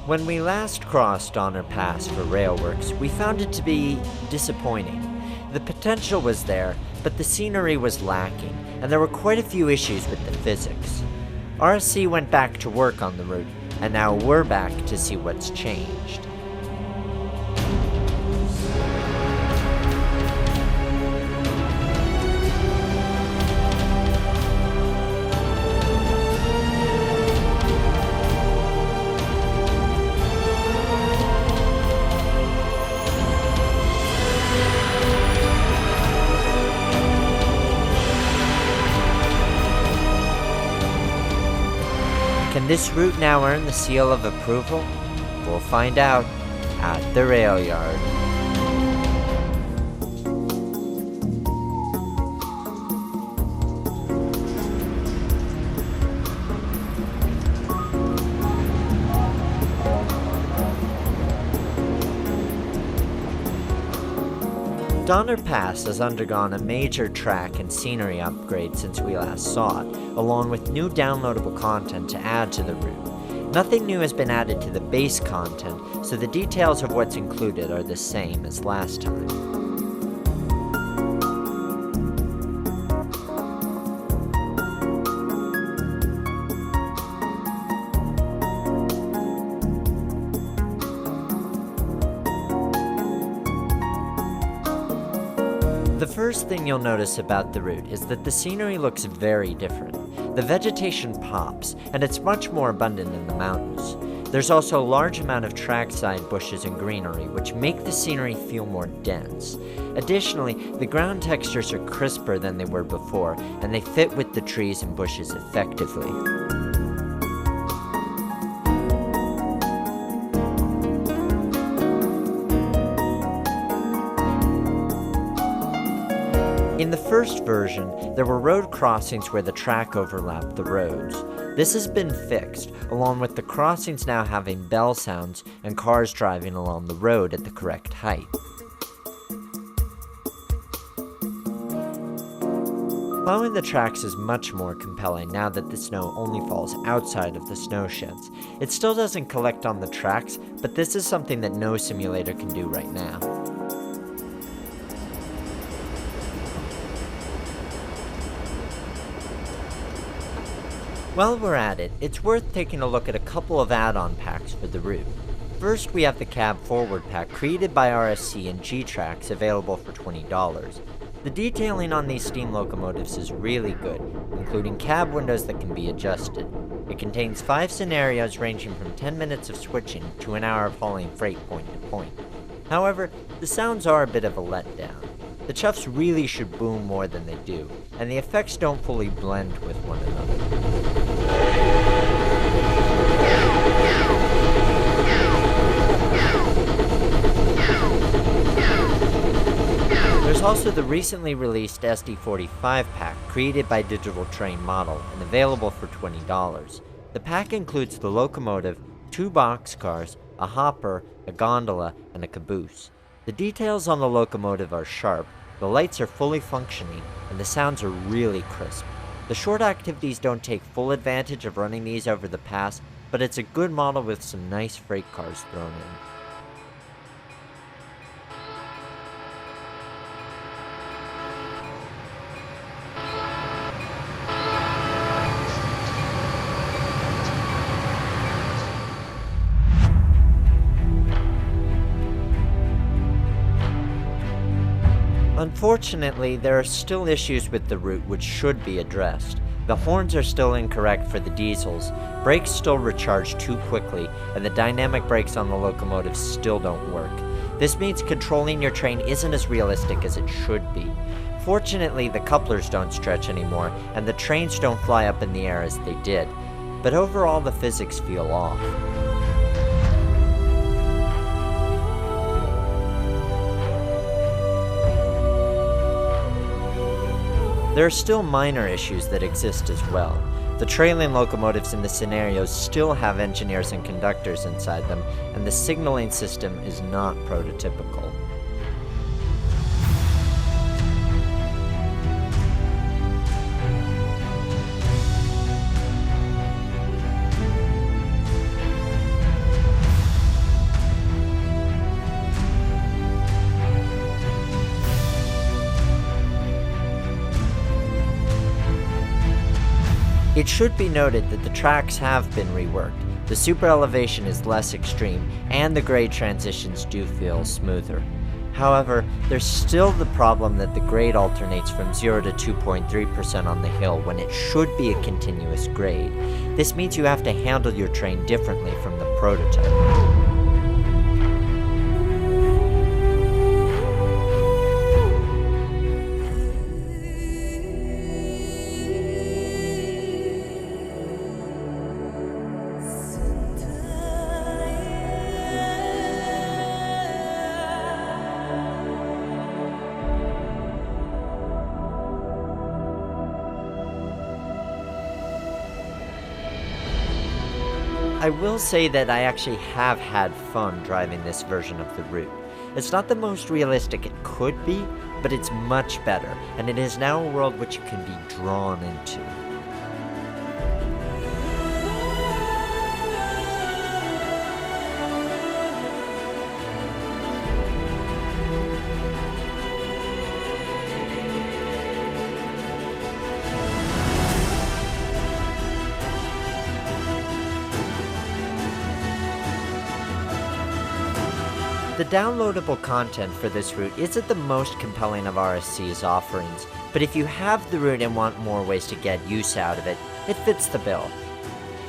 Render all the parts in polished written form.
When we last crossed Donner Pass for railworks, we found it to be disappointing. The potential was there, but the scenery was lacking, and there were quite a few issues with the physics. RSC went back to work on the route, and now we're back to see what's changed. Can this route now earn the seal of approval? We'll find out at the rail yard. Donner Pass has undergone a major track and scenery upgrade since we last saw it, along with new downloadable content to add to the route. Nothing new has been added to the base content, so the details of what's included are the same as last time. The first thing you'll notice about the route is that the scenery looks very different. The vegetation pops, and it's much more abundant in the mountains. There's also a large amount of trackside bushes and greenery, which make the scenery feel more dense. Additionally, the ground textures are crisper than they were before, and they fit with the trees and bushes effectively. In the first version, there were road crossings where the track overlapped the roads. This has been fixed, along with the crossings now having bell sounds and cars driving along the road at the correct height. Following the tracks is much more compelling now that the snow only falls outside of the snow sheds. It still doesn't collect on the tracks, but this is something that no simulator can do right now. While we're at it, it's worth taking a look at a couple of add-on packs for the route. First, we have the Cab Forward pack created by RSC and G-Trax, available for $20. The detailing on these steam locomotives is really good, including cab windows that can be adjusted. It contains 5 scenarios ranging from 10 minutes of switching to an hour of hauling freight point to point. However, the sounds are a bit of a letdown. The chuffs really should boom more than they do, and the effects don't fully blend with one another. There's also the recently released SD45 pack, created by Digital Train Model and available for $20. The pack includes the locomotive, 2 boxcars, a hopper, a gondola, and a caboose. The details on the locomotive are sharp, the lights are fully functioning, and the sounds are really crisp. The short activities don't take full advantage of running these over the pass, but it's a good model with some nice freight cars thrown in. Unfortunately, there are still issues with the route which should be addressed. The horns are still incorrect for the diesels, brakes still recharge too quickly, and the dynamic brakes on the locomotives still don't work. This means controlling your train isn't as realistic as it should be. Fortunately, the couplers don't stretch anymore, and the trains don't fly up in the air as they did. But overall, the physics feel off. There are still minor issues that exist as well. The trailing locomotives in the scenarios still have engineers and conductors inside them, and the signaling system is not prototypical. It should be noted that the tracks have been reworked. The super elevation is less extreme, and the grade transitions do feel smoother. However, there's still the problem that the grade alternates from 0 to 2.3% on the hill when it should be a continuous grade. This means you have to handle your train differently from the prototype. I will say that I actually have had fun driving this version of the route. It's not the most realistic it could be, but it's much better, and it is now a world which you can be drawn into. The downloadable content for this route isn't the most compelling of RSC's offerings, but if you have the route and want more ways to get use out of it, it fits the bill.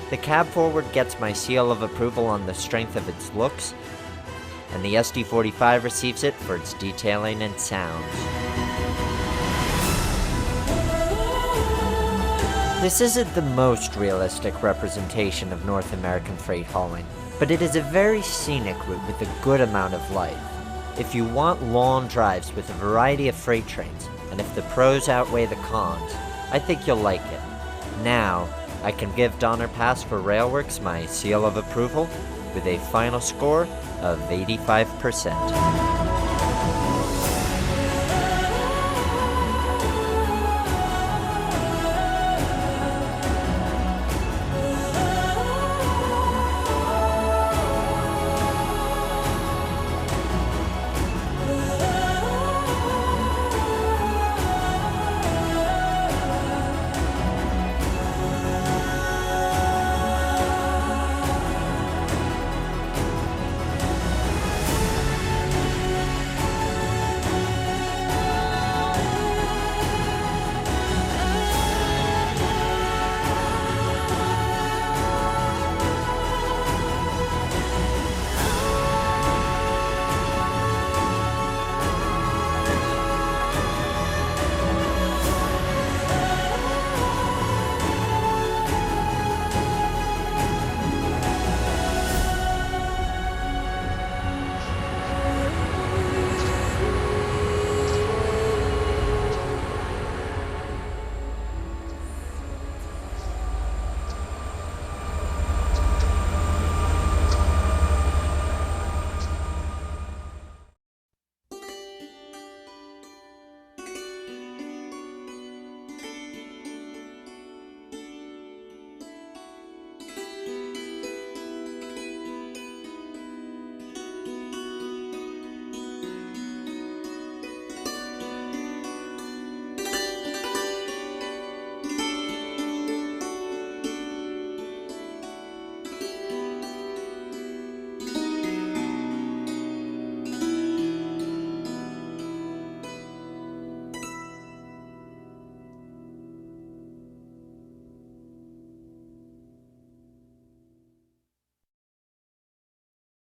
The Cab Forward gets my seal of approval on the strength of its looks, and the SD45 receives it for its detailing and sounds. This isn't the most realistic representation of North American freight hauling, but it is a very scenic route with a good amount of life. If you want long drives with a variety of freight trains, and if the pros outweigh the cons, I think you'll like it. Now, I can give Donner Pass for Railworks my seal of approval with a final score of 85%.